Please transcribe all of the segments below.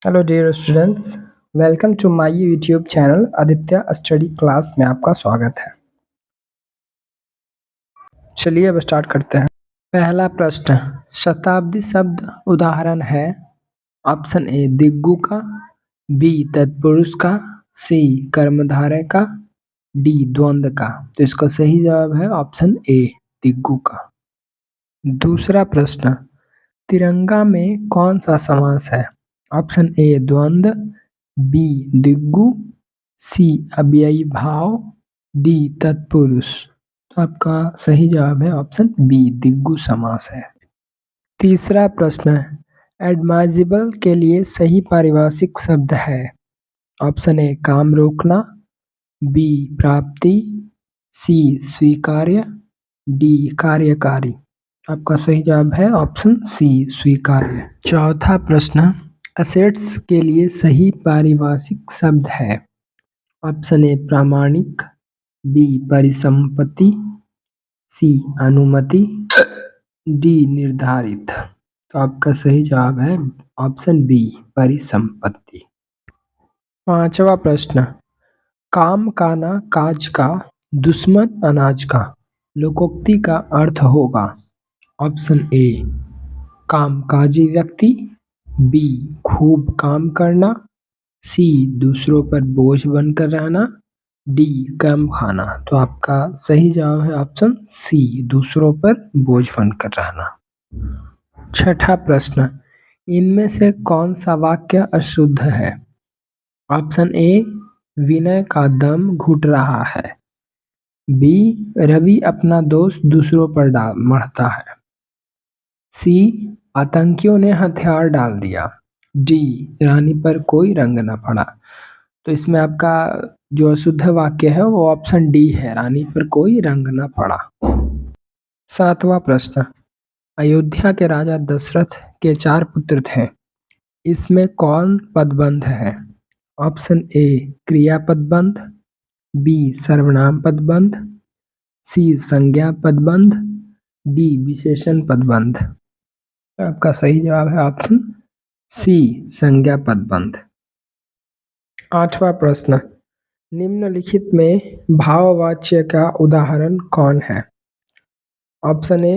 Hello dear students, welcome to my YouTube channel Aditya study class में आपका स्वागत है। चलिए अब स्टार्ट करते हैं। पहला प्रश्न, शताब्दी शब्द उदाहरण है। ऑप्शन ए दिग्गु का, बी तत्पुरुष का, सी कर्मधारय का, डी द्वंद्व का। तो इसका सही जवाब है ऑप्शन ए दिग्गु का। दूसरा प्रश्न, तिरंगा में कौन सा समास है? ऑप्शन ए द्वंद्व, बी दिग्गु, सी अव्ययी भाव, डी तत्पुरुष। तो आपका सही जवाब है ऑप्शन बी दिग्गु समास है। तीसरा प्रश्न, एडमाइजेबल के लिए सही पारिभाषिक शब्द है। ऑप्शन ए काम रोकना, बी प्राप्ति, सी स्वीकार्य, डी कार्यकारी। आपका सही जवाब है ऑप्शन सी स्वीकार्य। चौथा प्रश्न, असेट्स के लिए सही पारिभाषिक शब्द है। ऑप्शन ए प्रामाणिक, बी परिसंपत्ति, सी अनुमति, डी निर्धारित। तो आपका सही जवाब है ऑप्शन बी परिसंपत्ति। पांचवा प्रश्न, काम का ना काज का, दुश्मन अनाज का, लोकोक्ति का अर्थ होगा। ऑप्शन ए कामकाजी व्यक्ति, बी खूब काम करना, सी दूसरों पर बोझ बनकर रहना, डी कम खाना। तो आपका सही जवाब है ऑप्शन सी दूसरों पर बोझ बनकर रहना। छठा प्रश्न, इनमें से कौन सा वाक्य अशुद्ध है? ऑप्शन ए विनय का दम घुट रहा है, बी रवि अपना दोष दूसरों पर मढ़ता है, सी आतंकियों ने हथियार डाल दिया, डी रानी पर कोई रंग न पड़ा। तो इसमें आपका जो अशुद्ध वाक्य है वो ऑप्शन डी है, रानी पर कोई रंग न पड़ा। सातवां प्रश्न, अयोध्या के राजा दशरथ के 4 पुत्र थे, इसमें कौन पदबंध है? ऑप्शन ए क्रियापदबंध, बी सर्वनाम पदबंध, सी संज्ञा पदबंध, डी विशेषण पदबंध। आपका सही जवाब है ऑप्शन सी संज्ञा पदबंध। आठवां प्रश्न, निम्नलिखित में भाववाच्य का उदाहरण कौन है? ऑप्शन ए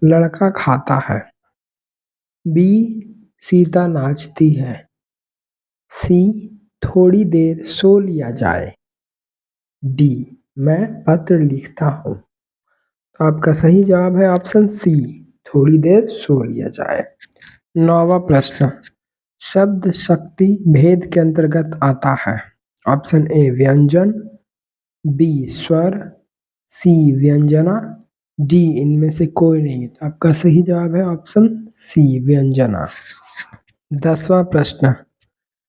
लड़का खाता है, बी सीता नाचती है, सी थोड़ी देर सो लिया जाए, डी मैं पत्र लिखता हूँ। तो आपका सही जवाब है ऑप्शन सी थोड़ी देर सो लिया जाए। नौवां प्रश्न, शब्द शक्ति भेद के अंतर्गत आता है। ऑप्शन ए व्यंजन, बी स्वर, सी व्यंजना, डी इनमें से कोई नहीं। तो आपका सही जवाब है ऑप्शन सी व्यंजना। 10वां प्रश्न,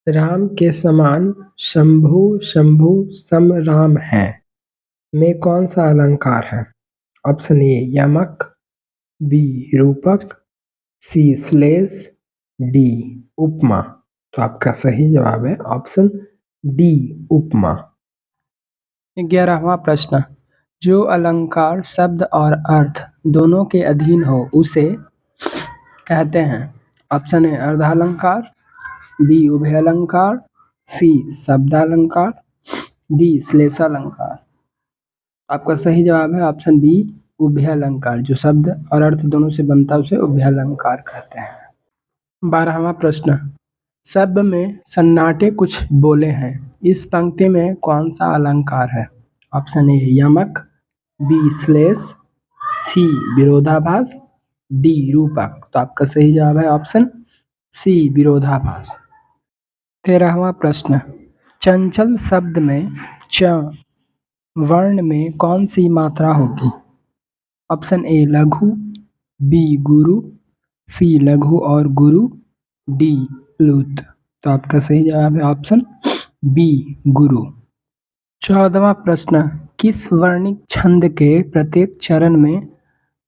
राम के समान शंभु शंभु सम राम है में कौन सा अलंकार है? ऑप्शन ए यमक, बी रूपक, सी श्लेष, डी उपमा। तो आपका सही जवाब है ऑप्शन डी उपमा। 11वां प्रश्न, जो अलंकार शब्द और अर्थ दोनों के अधीन हो उसे कहते हैं। ऑप्शन ए अर्धालंकार, बी उभयालंकार, सी शब्दालंकार, डी श्लेषालंकार। आपका सही जवाब है ऑप्शन बी उभयालंकार, जो शब्द और अर्थ दोनों से बनता है उसे उभयालंकार कहते हैं। 12वां प्रश्न, शब्द में सन्नाटे कुछ बोले हैं, इस पंक्ति में कौन सा अलंकार है? ऑप्शन ए यमक, बी श्लेष, सी विरोधाभास, डी रूपक। तो आपका सही जवाब है ऑप्शन सी विरोधाभास। 13वां प्रश्न, चंचल शब्द में च वर्ण में कौन सी मात्रा होगी? ऑप्शन ए लघु, बी गुरु, सी लघु और गुरु, डी प्लुत। तो आपका सही जवाब है ऑप्शन बी गुरु। 14वां प्रश्न, किस वर्णिक छंद के प्रत्येक चरण में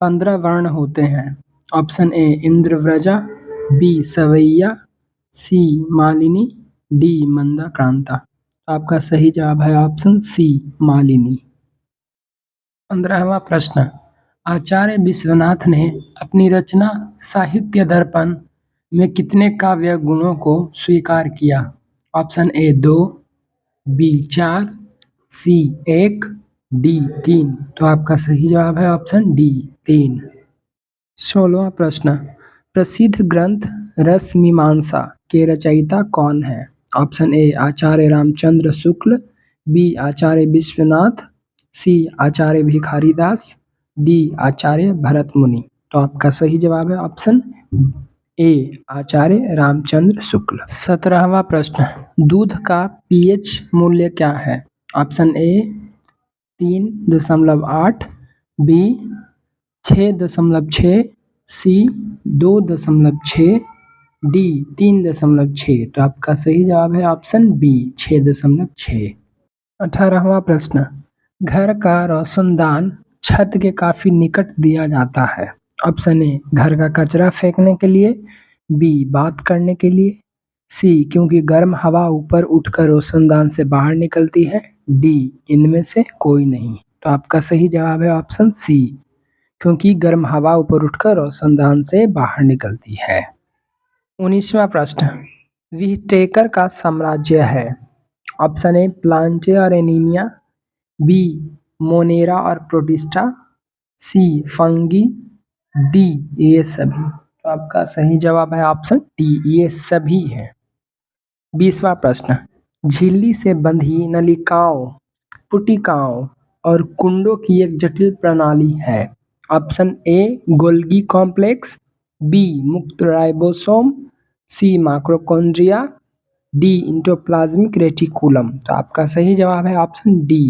15 वर्ण होते हैं? ऑप्शन ए इंद्रव्रजा, बी सवैया, सी मालिनी, डी मंदाक्रांता। आपका सही जवाब है ऑप्शन सी मालिनी। 15वां प्रश्न, आचार्य विश्वनाथ ने अपनी रचना साहित्य दर्पण में कितने काव्य गुणों को स्वीकार किया? Option A 2, B 4, C 1, D 3। तो आपका सही जवाब है ऑप्शन डी 3। 16वां प्रश्न, प्रसिद्ध ग्रंथ रसमीमांसा के रचयिता कौन है? Option A Acharya Ramchandra Shukla, B Acharya Vishwanath, C Acharya Bhikhari Das, D आचार्य भरत मुनि। तो आपका सही जवाब है ऑप्शन ए आचार्य रामचंद्र शुक्ल। 17वां प्रश्न, दूध का पीएच मूल्य क्या है? Option A 3.8, B 6.6, C 2.6, D 3.6। तो आपका सही जवाब है ऑप्शन बी 6.6। 18वां प्रश्न, घर का रोशनदान छत के काफी निकट दिया जाता है। ऑप्शन ए घर का कचरा फेंकने के लिए, बी बात करने के लिए, सी क्योंकि गर्म हवा ऊपर उठकर रोशनदान से बाहर निकलती है, डी इनमें से कोई नहीं। तो आपका सही जवाब है ऑप्शन सी, क्योंकि गर्म हवा ऊपर उठकर रोशनदान से बाहर निकलती है। 19वां प्रश्न, विटेकर का साम्राज्य है। ऑप्शन ए प्लांचे और एनीमिया, बी मोनेरा और प्रोटिस्टा, सी फंगी, डी ये सभी। तो आपका सही जवाब है ऑप्शन डी ये सभी है। 20वां प्रश्न, झिल्ली से बंधी नलिकाओं, पुटिकाओं और कुंडों की एक जटिल प्रणाली है। Option A Golgi complex, B मुक्त ribosome, C mitochondria, D endoplasmic reticulum. तो आपका सही जवाब है ऑप्शन डी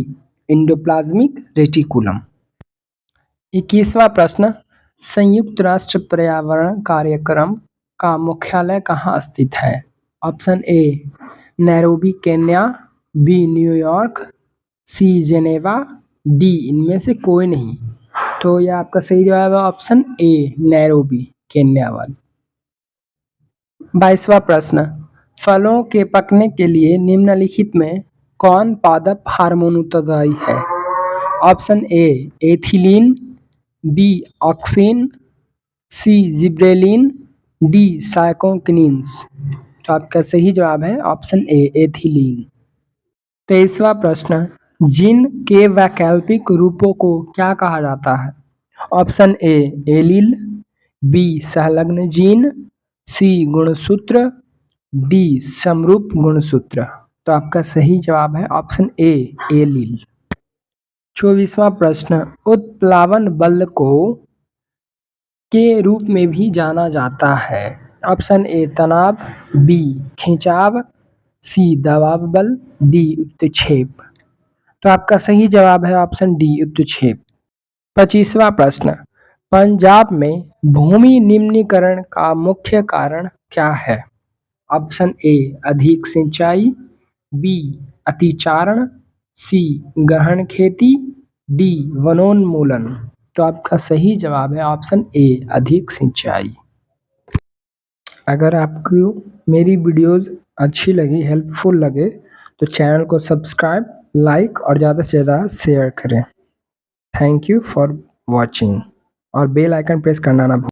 इंडोप्लाज्मिक रेटिकुलम। 21वां प्रश्न, संयुक्त राष्ट्र पर्यावरण कार्यक्रम का मुख्यालय कहाँ स्थित है? Option A Nairobi Kenya, B New York, C Geneva, D इनमें से कोई नहीं। तो यह आपका सही जवाब है ऑप्शन ए नैरोबी केन्या वाला। 22वां प्रश्न, फलों के पकने के लिए निम्नलिखित में कौन पादप हार्मोन उत्तरदायी है? Option A ethylene, B auxin, C gibberellin, D cytokinesis. तो आपका सही जवाब है ऑप्शन ए एथिलीन। 23वां प्रश्न, जीन के वैकल्पिक रूपों को क्या कहा जाता है? ऑप्शन ए एलील, बी संलग्न जीन, सी गुणसूत्र, डी समरूप गुणसूत्र। तो आपका सही जवाब है ऑप्शन ए एलील। 24वां प्रश्न, उत्प्लावन बल को के रूप में भी जाना जाता है। ऑप्शन ए तनाव, बी खिंचाव, सी दबाव बल, डी उत्क्षेप। तो आपका सही जवाब है ऑप्शन डी उत्क्षेप। 25वां प्रश्न, पंजाब में भूमि निम्नीकरण का मुख्य कारण क्या है? ऑप्शन ए अधिक सिंचाई, बी अतिचारण, सी गहन खेती, डी वनोन्मूलन। तो आपका सही जवाब है ऑप्शन ए अधिक सिंचाई। अगर आपको मेरी वीडियोस अच्छी लगी, हेल्पफुल लगे, तो चैनल को सब्सक्राइब, लाइक और ज़्यादा से ज़्यादा शेयर करें। थैंक यू फॉर वॉचिंग और बेल आइकन प्रेस करना ना भूलें।